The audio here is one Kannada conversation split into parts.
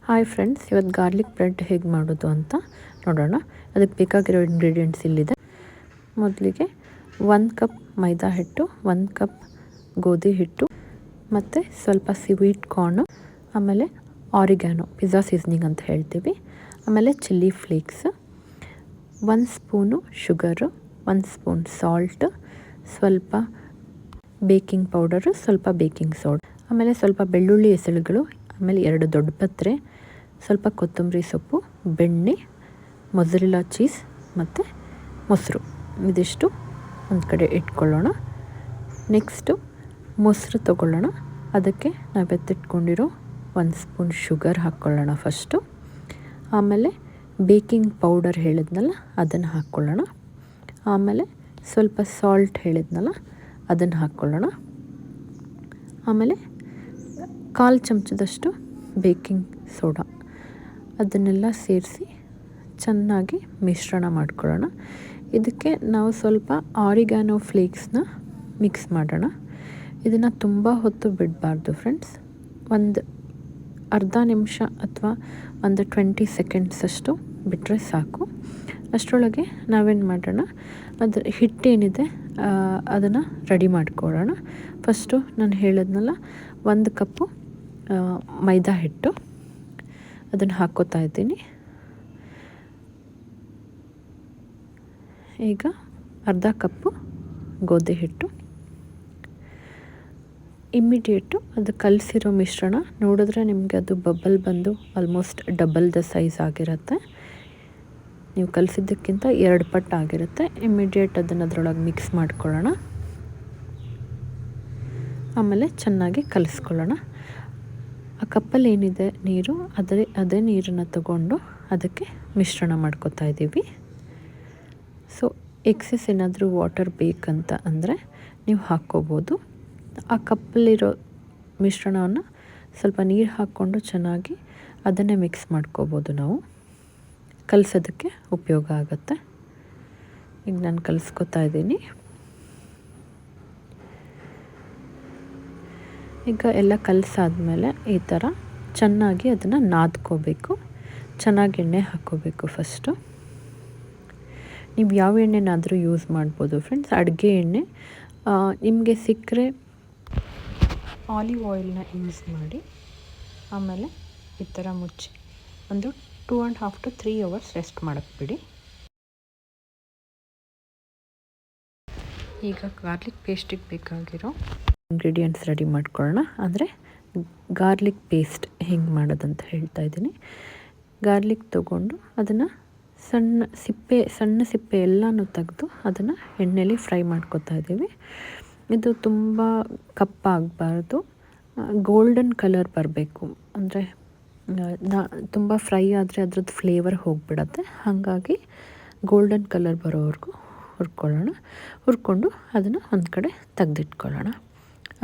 ಹಾಯ್ ಫ್ರೆಂಡ್ಸ್, ಇವತ್ತು ಗಾರ್ಲಿಕ್ ಬ್ರೆಡ್ ಹೇಗೆ ಮಾಡೋದು ಅಂತ ನೋಡೋಣ. ಅದಕ್ಕೆ ಬೇಕಾಗಿರೋ ಇಂಗ್ರೀಡಿಯೆಂಟ್ಸ್ ಇಲ್ಲಿದೆ. ಮೊದಲಿಗೆ 1 ಕಪ್ ಮೈದಾ ಹಿಟ್ಟು, 1 ಕಪ್ ಗೋಧಿ ಹಿಟ್ಟು ಮತ್ತು ಸ್ವಲ್ಪ ಸ್ವೀಟ್ ಕಾರ್ನು, ಆಮೇಲೆ ಆರಿಗ್ಯಾನೋ, ಪಿಜ್ಜಾ ಸೀಸನಿಂಗ್ ಅಂತ ಹೇಳ್ತೀವಿ, ಆಮೇಲೆ chilli flakes, 1 spoon sugar, 1 spoon salt, ಸ್ವಲ್ಪ ಬೇಕಿಂಗ್ ಪೌಡರು, ಸ್ವಲ್ಪ ಬೇಕಿಂಗ್ ಸೋಡಾ, ಆಮೇಲೆ ಸ್ವಲ್ಪ ಬೆಳ್ಳುಳ್ಳಿ ಎಸಳುಗಳು, ಆಮೇಲೆ 2 ದೊಡ್ಡ ಪತ್ರೆ, ಸ್ವಲ್ಪ ಕೊತ್ತಂಬರಿ ಸೊಪ್ಪು, ಬೆಣ್ಣೆ, ಮೊಸರೆಲ್ಲಾ ಚೀಸ್ ಮತ್ತು ಮೊಸರು. ಇದಿಷ್ಟು ಒಂದು ಕಡೆ ಇಟ್ಕೊಳ್ಳೋಣ. ನೆಕ್ಸ್ಟು ಮೊಸರು ತೊಗೊಳ್ಳೋಣ. ಅದಕ್ಕೆ ನಾವು ಎತ್ತಿಟ್ಕೊಂಡಿರೋ 1 ಸ್ಪೂನ್ ಶುಗರ್ ಹಾಕ್ಕೊಳ್ಳೋಣ ಫಸ್ಟು. ಆಮೇಲೆ ಬೇಕಿಂಗ್ ಪೌಡರ್ ಹೇಳಿದ್ನಲ್ಲ ಅದನ್ನು ಹಾಕ್ಕೊಳ್ಳೋಣ. ಆಮೇಲೆ ಸ್ವಲ್ಪ ಸಾಲ್ಟ್ ಹೇಳಿದ್ನಲ್ಲ ಅದನ್ನು ಹಾಕ್ಕೊಳ್ಳೋಣ. ಆಮೇಲೆ 1/4 ಚಮಚದಷ್ಟು ಬೇಕಿಂಗ್ ಸೋಡಾ, ಅದನ್ನೆಲ್ಲ ಸೇರಿಸಿ ಚೆನ್ನಾಗಿ ಮಿಶ್ರಣ ಮಾಡ್ಕೊಳ್ಳೋಣ. ಇದಕ್ಕೆ ನಾವು ಸ್ವಲ್ಪ ಆರಿಗ್ಯಾನೋ ಫ್ಲೇಕ್ಸ್ನ ಮಿಕ್ಸ್ ಮಾಡೋಣ. ಇದನ್ನು ತುಂಬ ಹೊತ್ತು ಬಿಡಬಾರ್ದು ಫ್ರೆಂಡ್ಸ್. ಒಂದು ಅರ್ಧ ನಿಮಿಷ ಅಥವಾ ಒಂದು 20 ಸೆಕೆಂಡ್ಸಷ್ಟು ಬಿಟ್ಟರೆ ಸಾಕು. ಅಷ್ಟರೊಳಗೆ ನಾವೇನು ಮಾಡೋಣ, ಅದು ಹಿಟ್ಟೇನಿದೆ ಅದನ್ನು ರೆಡಿ ಮಾಡ್ಕೊಳ್ಳೋಣ. ಫಸ್ಟು ನಾನು ಹೇಳಿದ್ನಲ್ಲ 1 ಕಪ್ಪು ಮೈದಾ ಹಿಟ್ಟು, ಅದನ್ನು ಹಾಕ್ಕೋತಾ ಇದ್ದೀನಿ. ಈಗ ಅರ್ಧ ಕಪ್ಪು ಗೋಧಿ ಹಿಟ್ಟು. ಇಮ್ಮಿಡಿಯೇಟು ಅದು ಕಲಸಿರೋ ಮಿಶ್ರಣ ನೋಡಿದ್ರೆ ನಿಮಗೆ ಅದು ಬಬಲ್ ಬಂದು ಆಲ್ಮೋಸ್ಟ್ ಡಬಲ್ ದ ಸೈಜ್ ಆಗಿರುತ್ತೆ. ನೀವು ಕಲಿಸಿದ್ದಕ್ಕಿಂತ 2 ಪಟ್ಟು ಆಗಿರುತ್ತೆ. ಇಮ್ಮಿಡಿಯೇಟ್ ಅದನ್ನು ಅದರೊಳಗೆ ಮಿಕ್ಸ್ ಮಾಡ್ಕೊಳ್ಳೋಣ. ಆಮೇಲೆ ಚೆನ್ನಾಗಿ ಕಲಿಸ್ಕೊಳ್ಳೋಣ. ಆ ಕಪ್ಪಲ್ಲಿ ಏನಿದೆ ನೀರು, ಅದೇ ನೀರನ್ನು ತಗೊಂಡು ಅದಕ್ಕೆ ಮಿಶ್ರಣ ಮಾಡ್ಕೊತಾ ಇದ್ದೀವಿ. ಸೊ ಎಕ್ಸೆಸ್ ಏನಾದರೂ ವಾಟರ್ ಬೇಕಂತ ಅಂದರೆ ನೀವು ಹಾಕ್ಕೋಬೋದು. ಆ ಕಪ್ಪಲ್ಲಿರೋ ಮಿಶ್ರಣವನ್ನು ಸ್ವಲ್ಪ ನೀರು ಹಾಕ್ಕೊಂಡು ಚೆನ್ನಾಗಿ ಅದನ್ನೇ ಮಿಕ್ಸ್ ಮಾಡ್ಕೋಬೋದು. ನಾವು ಕಲಸೋದಕ್ಕೆ ಉಪಯೋಗ ಆಗುತ್ತೆ. ಈಗ ನಾನು ಕಲಿಸ್ಕೊತಾ ಇದ್ದೀನಿ. ಈಗ ಎಲ್ಲ ಕಲಸಾದ್ಮೇಲೆ ಈ ಥರ ಚೆನ್ನಾಗಿ ಅದನ್ನು ನಾದ್ಕೋಬೇಕು. ಚೆನ್ನಾಗಿ ಎಣ್ಣೆ ಹಾಕ್ಕೋಬೇಕು ಫಸ್ಟು. ನೀವು ಯಾವ ಎಣ್ಣೆನಾದರೂ ಯೂಸ್ ಮಾಡ್ಬೋದು ಫ್ರೆಂಡ್ಸ್. ಅಡುಗೆ ಎಣ್ಣೆ ನಿಮಗೆ ಸಿಕ್ಕರೆ ಆಲಿವ್ ಆಯಿಲ್ನ ಯೂಸ್ ಮಾಡಿ. ಆಮೇಲೆ ಈ ಥರ ಮುಚ್ಚಿ ಒಂದು 2.5 to 3 hours ರೆಸ್ಟ್ ಮಾಡೋಕ್ಕೆ ಬಿಡಿ. ಈಗ ಗಾರ್ಲಿಕ್ ಪೇಸ್ಟಿಗೆ ಬೇಕಾಗಿರೋ ಇಂಗ್ರೀಡಿಯೆಂಟ್ಸ್ ರೆಡಿ ಮಾಡ್ಕೊಳ್ಳೋಣ. ಅಂದರೆ ಗಾರ್ಲಿಕ್ ಪೇಸ್ಟ್ ಹೆಂಗೆ ಮಾಡೋದಂತ ಹೇಳ್ತಾ ಇದ್ದೀನಿ. ಗಾರ್ಲಿಕ್ ತೊಗೊಂಡು ಅದನ್ನು ಸಣ್ಣ ಸಿಪ್ಪೆ ಎಲ್ಲನೂ ತೆಗೆದು ಅದನ್ನು ಎಣ್ಣೆಯಲ್ಲಿ ಫ್ರೈ ಮಾಡ್ಕೊತಾ ಇದ್ದೀವಿ. ಇದು ತುಂಬ ಕಪ್ಪಾಗಬಾರ್ದು, ಗೋಲ್ಡನ್ ಕಲರ್ ಬರಬೇಕು. ಅಂದರೆ ತುಂಬ ಫ್ರೈ ಆದರೆ ಅದ್ರದ್ದು ಫ್ಲೇವರ್ ಹೋಗಿಬಿಡತ್ತೆ. ಹಾಗಾಗಿ ಗೋಲ್ಡನ್ ಕಲರ್ ಬರೋವರೆಗೂ ಹುರ್ಕೊಂಡು ಅದನ್ನು ಒಂದು ಕಡೆ ತೆಗೆದಿಟ್ಕೊಳ್ಳೋಣ.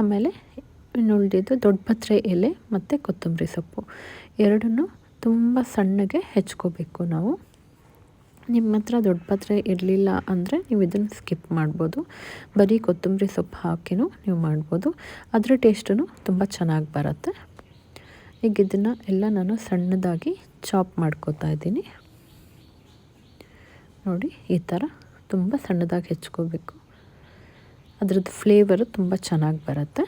ಆಮೇಲೆ ಇನ್ನು ಉಳಿದಿದ್ದು ದೊಡ್ಡ ಪತ್ರೆ ಎಲೆ ಮತ್ತು ಕೊತ್ತಂಬರಿ ಸೊಪ್ಪು ಎರಡನ್ನೂ ತುಂಬ ಸಣ್ಣಗೆ ಹೆಚ್ಕೋಬೇಕು ನಾವು. ನಿಮ್ಮ ಹತ್ರ ದೊಡ್ಡ ಪತ್ರೆ ಇರಲಿಲ್ಲ ಅಂದರೆ ನೀವು ಇದನ್ನು ಸ್ಕಿಪ್ ಮಾಡ್ಬೋದು. ಬರೀ ಕೊತ್ತಂಬರಿ ಸೊಪ್ಪು ಹಾಕಿನೂ ನೀವು ಮಾಡ್ಬೋದು. ಅದರ ಟೇಸ್ಟೂ ತುಂಬ ಚೆನ್ನಾಗಿ ಬರುತ್ತೆ. ಈಗ ಇದನ್ನು ಎಲ್ಲ ನಾನು ಸಣ್ಣದಾಗಿ ಚಾಪ್ ಮಾಡ್ಕೋತಾ ಇದ್ದೀನಿ. ನೋಡಿ, ಈ ಥರ ತುಂಬ ಸಣ್ಣದಾಗಿ ಹೆಚ್ಕೋಬೇಕು. ಅದರದ್ದು ಫ್ಲೇವರು ತುಂಬ ಚೆನ್ನಾಗಿ ಬರುತ್ತೆ.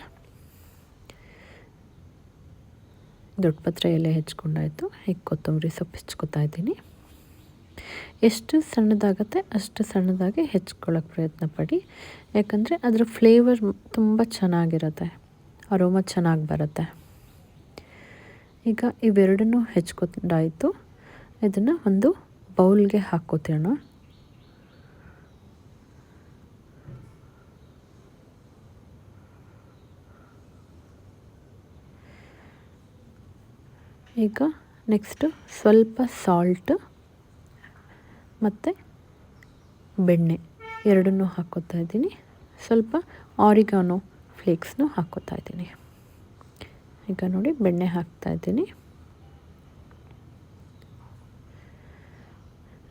ದೊಡ್ಡ ಪತ್ರೆ ಎಲೆ ಹೆಚ್ಕೊಂಡಾಯಿತು. ಈಗ ಕೊತ್ತಂಬರಿ ಸೊಪ್ಪು ಹೆಚ್ಕೋತಾ ಇದ್ದೀನಿ. ಎಷ್ಟು ಸಣ್ಣದಾಗತ್ತೆ ಅಷ್ಟು ಸಣ್ಣದಾಗಿ ಹೆಚ್ಕೊಳ್ಳೋಕ್ಕೆ ಪ್ರಯತ್ನ ಪಡಿ. ಯಾಕಂದರೆ ಅದರ ಫ್ಲೇವರ್ ತುಂಬ ಚೆನ್ನಾಗಿರುತ್ತೆ, ಅರೋಮಾ ಚೆನ್ನಾಗಿ ಬರುತ್ತೆ. ಈಗ ಇವೆರಡನ್ನೂ ಹೆಚ್ಕೊಂಡಾಯಿತು. ಇದನ್ನು ಒಂದು ಬೌಲ್ಗೆ ಹಾಕ್ಕೋತೀಣ. ಈಗ ನೆಕ್ಸ್ಟು ಸ್ವಲ್ಪ ಸಾಲ್ಟ್ ಮತ್ತು ಬೆಣ್ಣೆ ಎರಡನ್ನೂ ಹಾಕ್ಕೋತಾ ಇದ್ದೀನಿ. ಸ್ವಲ್ಪ ಆರಿಗಾನೋ ಫ್ಲೇಕ್ಸ್ನೂ ಹಾಕ್ಕೋತಾ ಇದ್ದೀನಿ. ಈಗ ನೋಡಿ, ಬೆಣ್ಣೆ ಹಾಕ್ತಾ ಇದ್ದೀನಿ.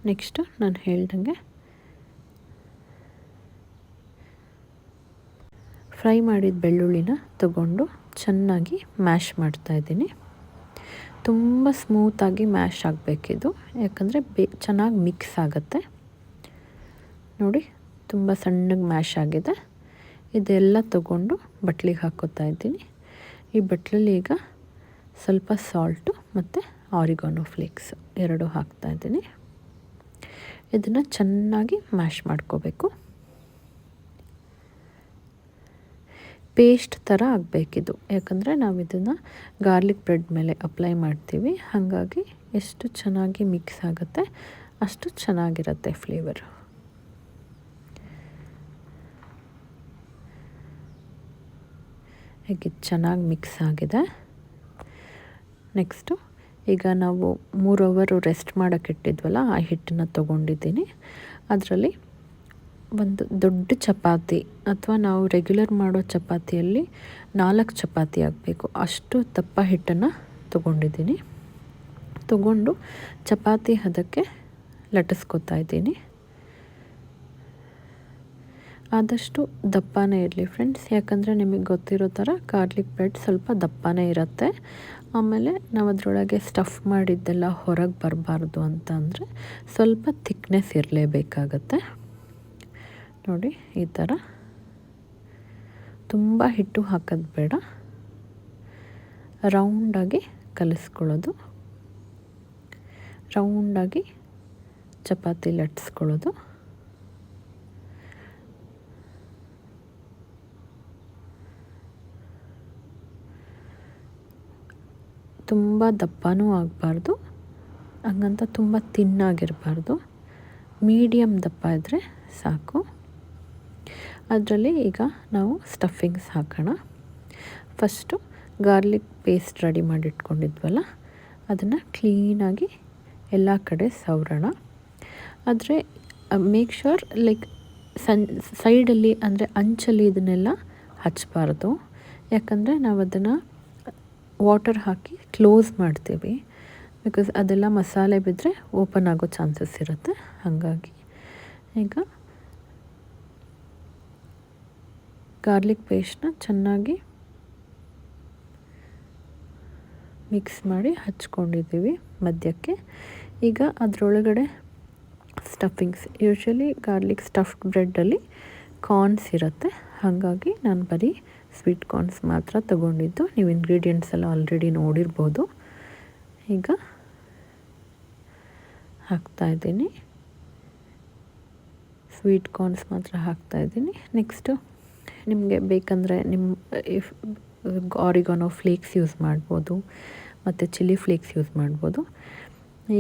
ನೆಕ್ಸ್ಟು ನಾನು ಹೇಳ್ದಂಗೆ ಫ್ರೈ ಮಾಡಿದ ಬೆಳ್ಳುಳ್ಳಿನ ತಗೊಂಡು ಚೆನ್ನಾಗಿ ಮ್ಯಾಶ್ ಮಾಡ್ತಾಯಿದ್ದೀನಿ. ತುಂಬ ಸ್ಮೂತಾಗಿ ಮ್ಯಾಶ್ ಆಗಬೇಕಿದು, ಯಾಕಂದರೆ ಚೆನ್ನಾಗಿ ಮಿಕ್ಸ್ ಆಗುತ್ತೆ. ನೋಡಿ ತುಂಬ ಸಣ್ಣಗೆ ಮ್ಯಾಶ್ ಆಗಿದೆ. ಇದೆಲ್ಲ ತಗೊಂಡು ಬಟ್ಲಿಗೆ ಹಾಕ್ಕೋತಾ ಇದ್ದೀನಿ. ಈ ಬಟ್ಲಲ್ಲಿ ಈಗ ಸ್ವಲ್ಪ ಸಾಲ್ಟು ಮತ್ತು ಆರಿಗಾನೋ ಫ್ಲೇಕ್ಸ್ 2 ಹಾಕ್ತಾಯಿದ್ದೀನಿ. ಇದನ್ನು ಚೆನ್ನಾಗಿ ಮ್ಯಾಶ್ ಮಾಡ್ಕೋಬೇಕು. ಪೇಸ್ಟ್ ಥರ ಆಗಬೇಕಿದು, ಯಾಕಂದರೆ ನಾವು ಇದನ್ನು ಗಾರ್ಲಿಕ್ ಬ್ರೆಡ್ ಮೇಲೆ ಅಪ್ಲೈ ಮಾಡ್ತೀವಿ. ಹಾಗಾಗಿ ಎಷ್ಟು ಚೆನ್ನಾಗಿ ಮಿಕ್ಸ್ ಆಗುತ್ತೆ ಅಷ್ಟು ಚೆನ್ನಾಗಿರುತ್ತೆ ಫ್ಲೇವರ್. ಹೀಗೆ ಚೆನ್ನಾಗಿ ಮಿಕ್ಸ್ ಆಗಿದೆ. ನೆಕ್ಸ್ಟು ಈಗ ನಾವು 3 ಅವರ್ ರೆಸ್ಟ್ ಮಾಡೋಕ್ಕಿಟ್ಟಿದ್ವಲ್ಲ, ಆ ಹಿಟ್ಟನ್ನು ತೊಗೊಂಡಿದ್ದೀನಿ. ಅದರಲ್ಲಿ ಒಂದು ದೊಡ್ಡ ಚಪಾತಿ ಅಥವಾ ನಾವು ರೆಗ್ಯುಲರ್ ಮಾಡೋ ಚಪಾತಿಯಲ್ಲಿ 4 ಚಪಾತಿ ಆಗಬೇಕು ಅಷ್ಟು ದಪ್ಪ ಹಿಟ್ಟನ್ನು ತೊಗೊಂಡಿದ್ದೀನಿ. ತೊಗೊಂಡು ಚಪಾತಿ ಹದಕ್ಕೆ ಲಟ್ಟಿಸ್ಕೊತಾ ಇದ್ದೀನಿ. ಆದಷ್ಟು ದಪ್ಪನೇ ಇರಲಿ ಫ್ರೆಂಡ್ಸ್, ಯಾಕಂದರೆ ನಿಮಗೆ ಗೊತ್ತಿರೋ ಥರ ಗಾರ್ಲಿಕ್ ಬ್ರೆಡ್ ಸ್ವಲ್ಪ ದಪ್ಪನೇ ಇರುತ್ತೆ. ಆಮೇಲೆ ನಾವು ಅದರೊಳಗೆ ಸ್ಟಫ್ ಮಾಡಿದ್ದೆಲ್ಲ ಹೊರಗೆ ಬರಬಾರ್ದು ಅಂತ ಅಂದರೆ ಸ್ವಲ್ಪ ಥಿಕ್ನೆಸ್ ಇರಲೇಬೇಕಾಗತ್ತೆ. ನೋಡಿ ಈ ಥರ ತುಂಬ ಹಿಟ್ಟು ಹಾಕೋದು ಬೇಡ, ರೌಂಡಾಗಿ ಕಲಿಸ್ಕೊಳ್ಳೋದು, ರೌಂಡಾಗಿ ಚಪಾತಿ ಲಟ್ಟಿಸ್ಕೊಳ್ಳೋದು. ತುಂಬ ದಪ್ಪನೂ ಆಗಬಾರ್ದು, ಹಂಗಂತ ತುಂಬ ತಿನ್ನಾಗಿರಬಾರ್ದು, ಮೀಡಿಯಮ್ ದಪ್ಪ ಇದ್ದರೆ ಸಾಕು. ಅದರಲ್ಲಿ ಈಗ ನಾವು ಸ್ಟಫಿಂಗ್ಸ್ ಹಾಕೋಣ. ಫಸ್ಟು ಗಾರ್ಲಿಕ್ ಪೇಸ್ಟ್ ರೆಡಿ ಮಾಡಿಟ್ಕೊಂಡಿದ್ವಲ್ಲ, ಅದನ್ನು ಕ್ಲೀನಾಗಿ ಎಲ್ಲ ಕಡೆ ಸವರೋಣ. ಆದರೆ ಮೇಕ್ ಶ್ಯೂರ್ ಲೈಕ್ ಸೈಡಲ್ಲಿ ಅಂದರೆ ಅಂಚಲ್ಲಿ ಇದನ್ನೆಲ್ಲ ಹಚ್ಚಬಾರ್ದು, ಯಾಕಂದರೆ ನಾವು ಅದನ್ನು ವಾಟರ್ ಹಾಕಿ ಕ್ಲೋಸ್ ಮಾಡ್ತೀವಿ. ಬಿಕಾಸ್ ಅದೆಲ್ಲ ಮಸಾಲೆ ಬಿದ್ದರೆ ಓಪನ್ ಆಗೋ ಚಾನ್ಸಸ್ ಇರುತ್ತೆ. ಹಾಗಾಗಿ ಈಗ ಗಾರ್ಲಿಕ್ ಪೇಸ್ಟ್ನ ಚೆನ್ನಾಗಿ ಮಿಕ್ಸ್ ಮಾಡಿ ಹಚ್ಕೊಂಡಿದ್ದೀವಿ ಮಧ್ಯಕ್ಕೆ. ಈಗ ಅದರೊಳಗಡೆ ಸ್ಟಫಿಂಗ್ಸ್, ಯೂಶ್ವಲಿ ಗಾರ್ಲಿಕ್ ಸ್ಟಫ್ಡ್ ಬ್ರೆಡ್ಡಲ್ಲಿ ಕಾರ್ನ್ಸ್ ಇರುತ್ತೆ. ಹಾಗಾಗಿ ನಾನು ಬರೀ ಸ್ವೀಟ್ ಕಾರ್ನ್ಸ್ ಮಾತ್ರ ತಗೊಂಡಿದ್ದು. ನೀವು ಇಂಗ್ರೀಡಿಯೆಂಟ್ಸ್ ಎಲ್ಲ ಆಲ್ರೆಡಿ ನೋಡಿರ್ಬೋದು. ಈಗ ಹಾಕ್ತಾಯಿದ್ದೀನಿ, ಸ್ವೀಟ್ ಕಾರ್ನ್ಸ್ ಮಾತ್ರ ಹಾಕ್ತಾಯಿದ್ದೀನಿ. ನೆಕ್ಸ್ಟು ನಿಮಗೆ ಬೇಕಂದರೆ ಆರಿಗಾನೋ ಫ್ಲೇಕ್ಸ್ ಯೂಸ್ ಮಾಡ್ಬೋದು ಮತ್ತು ಚಿಲ್ಲಿ ಫ್ಲೇಕ್ಸ್ ಯೂಸ್ ಮಾಡ್ಬೋದು.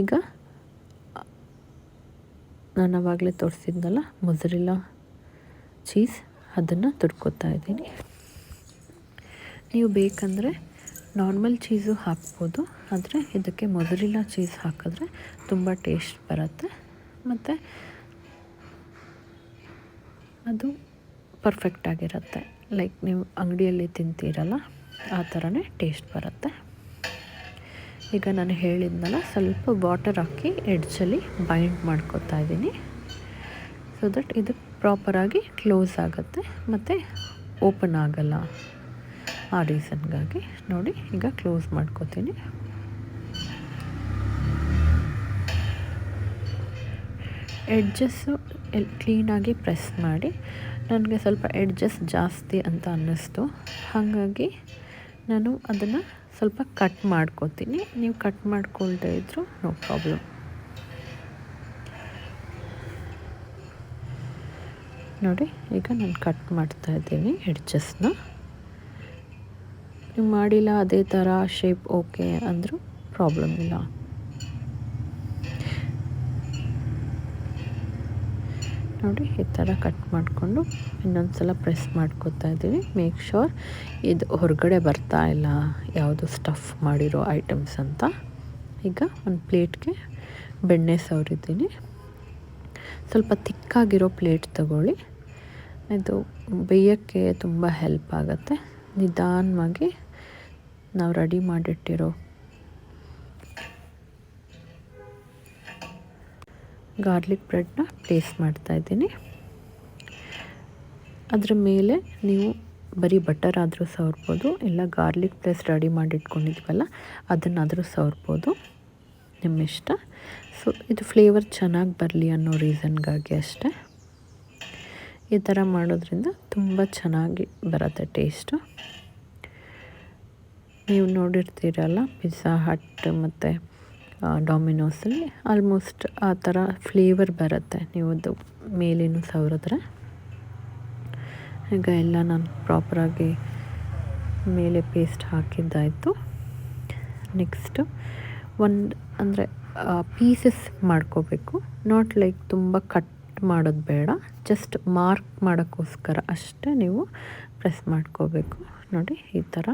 ಈಗ ನಾನು ಆವಾಗಲೇ ತೋರಿಸಿದ್ನಲ್ಲ ಮೊಜರೆಲ್ಲಾ ಚೀಸ್, ಅದನ್ನು ತುರ್ಕೋತಾ ಇದ್ದೀನಿ. ನೀವು ಬೇಕಂದರೆ ನಾರ್ಮಲ್ ಚೀಸು ಹಾಕ್ಬೋದು, ಆದರೆ ಇದಕ್ಕೆ ಮೊಜರೆಲ್ಲಾ ಚೀಸ್ ಹಾಕಿದ್ರೆ ತುಂಬ ಟೇಸ್ಟ್ ಬರುತ್ತೆ ಮತ್ತು ಅದು ಪರ್ಫೆಕ್ಟಾಗಿರುತ್ತೆ. ಲೈಕ್ ನೀವು ಅಂಗಡಿಯಲ್ಲಿ ತಿಂತೀರಲ್ಲ ಆ ಥರನೇ ಟೇಸ್ಟ್ ಬರುತ್ತೆ. ಈಗ ನಾನು ಹೇಳಿದ್ನಲ್ಲ, ಸ್ವಲ್ಪ ವಾಟರ್ ಹಾಕಿ ಎಡ್ಜಲ್ಲಿ ಬೈಂಡ್ ಮಾಡ್ಕೊತಾ ಇದ್ದೀನಿ, ಸೊ ದಟ್ ಇದು ಪ್ರಾಪರಾಗಿ ಕ್ಲೋಸ್ ಆಗುತ್ತೆ ಮತ್ತು ಓಪನ್ ಆಗಲ್ಲ. ಆ ರೀಸನ್ಗಾಗಿ ನೋಡಿ ಈಗ ಕ್ಲೋಸ್ ಮಾಡ್ಕೋತೀನಿ. ಎಡ್ಜಸ್ಸು ಕ್ಲೀನಾಗಿ ಪ್ರೆಸ್ ಮಾಡಿ. ನನಗೆ ಸ್ವಲ್ಪ ಎಡ್ಜಸ್ ಜಾಸ್ತಿ ಅಂತ ಅನ್ನಿಸ್ತು, ಹಾಗಾಗಿ ನಾನು ಅದನ್ನು ಸ್ವಲ್ಪ ಕಟ್ ಮಾಡ್ಕೋತೀನಿ. ನೀವು ಕಟ್ ಮಾಡ್ಕೊಳ್ದೇ ಇದ್ದರೂ ನೋ ಪ್ರಾಬ್ಲಮ್. ನೋಡಿ ಈಗ ನಾನು ಕಟ್ ಮಾಡ್ತಾಯಿದ್ದೀನಿ ಎಡ್ಜಸ್ನ. ನೀವು ಮಾಡಿಲ್ಲ ಅದೇ ಥರ ಶೇಪ್ ಓಕೆ ಅಂದರೂ ಪ್ರಾಬ್ಲಮ್ ಇಲ್ಲ. ನೋಡಿ ಈ ಥರ ಕಟ್ ಮಾಡಿಕೊಂಡು ಇನ್ನೊಂದು ಸಲ ಪ್ರೆಸ್ ಮಾಡ್ಕೊತಾ ಇದ್ದೀನಿ. ಮೇಕ್ ಶ್ಯೂರ್ ಇದು ಹೊರಗಡೆ ಬರ್ತಾ ಇಲ್ಲ ಯಾವುದು ಸ್ಟಫ್ ಮಾಡಿರೋ ಐಟಮ್ಸ್ ಅಂತ. ಈಗ ಒಂದು ಪ್ಲೇಟ್ಗೆ ಬೆಣ್ಣೆ ಸವರಿದ್ದೀನಿ. ಸ್ವಲ್ಪ ತಿಕ್ಕಾಗಿರೋ ಪ್ಲೇಟ್ ತಗೊಳ್ಳಿ, ಇದು ಬೇಯೋಕ್ಕೆ ತುಂಬ ಹೆಲ್ಪ್ ಆಗುತ್ತೆ. ನಿಧಾನವಾಗಿ ನಾವು ರೆಡಿ ಮಾಡಿಟ್ಟಿರೋ ಗಾರ್ಲಿಕ್ ಬ್ರೆಡ್ನ ಪ್ಲೇಸ್ ಮಾಡ್ತಾಯಿದ್ದೀನಿ. ಅದರ ಮೇಲೆ ನೀವು ಬರೀ ಬಟರ್ ಆದರೂ ಸವರ್ಬೋದು, ಇಲ್ಲ ಗಾರ್ಲಿಕ್ ಪ್ಲಸ್ ರೆಡಿ ಮಾಡಿ ಇಟ್ಕೊಂಡಿದ್ವಲ್ಲ ಅದನ್ನಾದರೂ ಸವರ್ಬೋದು, ನಿಮ್ಮ ಇಷ್ಟ. ಸೊ ಇದು ಫ್ಲೇವರ್ ಚೆನ್ನಾಗಿ ಬರಲಿ ಅನ್ನೋ ರೀಸನ್ಗಾಗಿ ಅಷ್ಟೇ. ಈ ಥರ ಮಾಡೋದ್ರಿಂದ ತುಂಬ ಚೆನ್ನಾಗಿ ಬರುತ್ತೆ ಟೇಸ್ಟು. ನೀವು ನೋಡಿರ್ತೀರಲ್ಲ ಪಿಜ್ಜಾ ಹಟ್ ಮತ್ತು ಡಾಮಿನೋಸಲ್ಲಿ ಆಲ್ಮೋಸ್ಟ್ ಆ ಥರ ಫ್ಲೇವರ್ ಬರುತ್ತೆ ನೀವು ಅದು ಮೇಲೇನು ಸವರಿದ್ರೆ. ಈಗ ಎಲ್ಲ ನಾನು ಪ್ರಾಪರಾಗಿ ಮೇಲೆ ಪೇಸ್ಟ್ ಹಾಕಿದ್ದಾಯಿತು. ನೆಕ್ಸ್ಟು ಒಂದು ಅಂದರೆ ಪೀಸಸ್ ಮಾಡ್ಕೋಬೇಕು, ನಾಟ್ ಲೈಕ್ ತುಂಬ ಕಟ್ ಮಾಡೋದು ಬೇಡ, ಜಸ್ಟ್ ಮಾರ್ಕ್ ಮಾಡೋಕ್ಕೋಸ್ಕರ ಅಷ್ಟೇ ನೀವು ಪ್ರೆಸ್ ಮಾಡ್ಕೋಬೇಕು. ನೋಡಿ ಈ ಥರ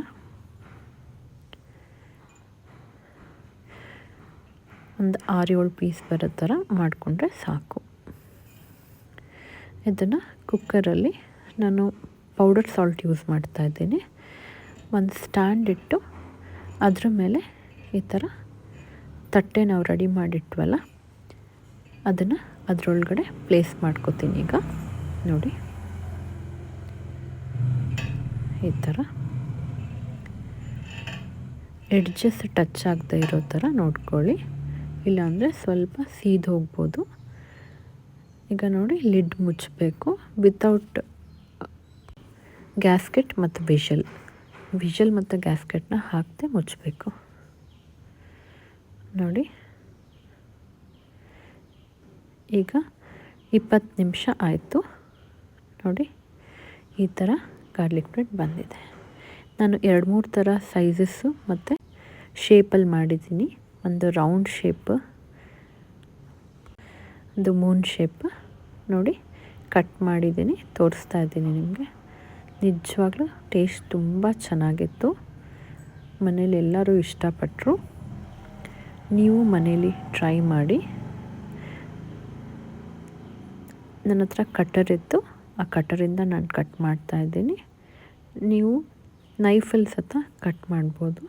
ಒಂದು 6-7 ಪೀಸ್ ಬರೋ ಥರ ಮಾಡಿಕೊಂಡ್ರೆ ಸಾಕು. ಇದನ್ನು ಕುಕ್ಕರಲ್ಲಿ ನಾನು ಪೌಡರ್ ಸಾಲ್ಟ್ ಯೂಸ್ ಮಾಡ್ತಾಯಿದ್ದೀನಿ. ಒಂದು ಸ್ಟ್ಯಾಂಡ್ ಇಟ್ಟು ಅದ್ರ ಮೇಲೆ ಈ ಥರ ತಟ್ಟೆ ನಾವು ರೆಡಿ ಮಾಡಿಟ್ವಲ್ಲ ಅದನ್ನು ಅದರೊಳಗಡೆ ಪ್ಲೇಸ್ ಮಾಡ್ಕೋತೀನಿ. ಈಗ ನೋಡಿ ಈ ಥರ ಎಡ್ಜಸ್ ಟಚ್ ಆಗದೆ ಇರೋ ಥರ ನೋಡ್ಕೊಳ್ಳಿ, ಇಲ್ಲಾಂದರೆ ಸ್ವಲ್ಪ ಸೀದು ಹೋಗ್ಬೋದು. ಈಗ ನೋಡಿ ಲಿಡ್ ಮುಚ್ಚಬೇಕು, ವಿತೌಟ್ ಗ್ಯಾಸ್ಕೆಟ್ ಮತ್ತು ವಿಷಲ್ ಮತ್ತು ಗ್ಯಾಸ್ಕೆಟ್ನ ಹಾಕದೆ ಮುಚ್ಚಬೇಕು. ನೋಡಿ ಈಗ 20 ನಿಮಿಷ ಆಯಿತು. ನೋಡಿ ಈ ಥರ ಗಾರ್ಲಿಕ್ ಬ್ರೆಡ್ ಬಂದಿದೆ. ನಾನು 2-3 ಥರ ಸೈಜಸ್ಸು ಮತ್ತು ಶೇಪಲ್ಲಿ ಮಾಡಿದ್ದೀನಿ. ಒಂದು ರೌಂಡ್ ಶೇಪ್, ಒಂದು ಮೂನ್ ಶೇಪ್ ನೋಡಿ ಕಟ್ ಮಾಡಿದ್ದೀನಿ, ತೋರಿಸ್ತಾ ಇದ್ದೀನಿ ನಿಮಗೆ. ನಿಜವಾಗ್ಲೂ ಟೇಸ್ಟ್ ತುಂಬ ಚೆನ್ನಾಗಿತ್ತು, ಮನೇಲಿ ಎಲ್ಲರೂ ಇಷ್ಟಪಟ್ಟರು. ನೀವು ಮನೇಲಿ ಟ್ರೈ ಮಾಡಿ. ನನ್ನ ಹತ್ರ ಕಟರ್ ಇತ್ತು, ಆ ಕಟರಿಂದ ನಾನು ಕಟ್ ಮಾಡ್ತಾಯಿದ್ದೀನಿ. ನೀವು ನೈಫಲ್ಲಿ ಸಹ ಕಟ್ ಮಾಡ್ಬೋದು.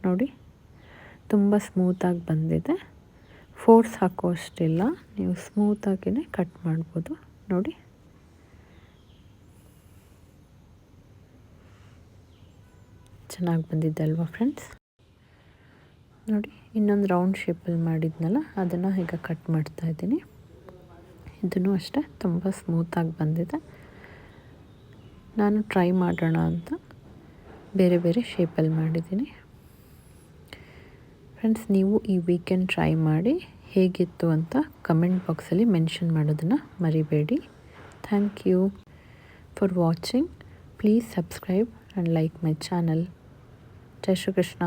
ನೋಡಿ ತುಂಬ ಸ್ಮೂತಾಗಿ ಬಂದಿದೆ, ಫೋರ್ಸ್ ಹಾಕೋ ಅಷ್ಟಿಲ್ಲ, ನೀವು ಸ್ಮೂತಾಗಿಯೇ ಕಟ್ ಮಾಡ್ಬೋದು. ನೋಡಿ ಚೆನ್ನಾಗಿ ಬಂದಿದೆ ಅಲ್ವಾ ಫ್ರೆಂಡ್ಸ್. ನೋಡಿ ಇನ್ನೊಂದು ರೌಂಡ್ ಶೇಪಲ್ಲಿ ಮಾಡಿದ್ನಲ್ಲ ಅದನ್ನು ಈಗ ಕಟ್ ಮಾಡ್ತಾಯಿದ್ದೀನಿ. ಇದನ್ನು ಅಷ್ಟೇ ತುಂಬ ಸ್ಮೂತಾಗಿ ಬಂದಿದೆ. ನಾನು ಟ್ರೈ ಮಾಡೋಣ ಅಂತ ಬೇರೆ ಬೇರೆ ಶೇಪಲ್ಲಿ ಮಾಡಿದ್ದೀನಿ. ಫ್ರೆಂಡ್ಸ್ ನೀವು ಈ ವೀಕೆಂಡ್ ಟ್ರೈ ಮಾಡಿ, ಹೇಗಿತ್ತು ಅಂತ ಕಮೆಂಟ್ ಬಾಕ್ಸಲ್ಲಿ ಮೆನ್ಷನ್ ಮಾಡೋದನ್ನು ಮರಿಬೇಡಿ. Thank you for watching. Please subscribe and like my channel. ಜೈ ಶ್ರೀ ಕೃಷ್ಣ.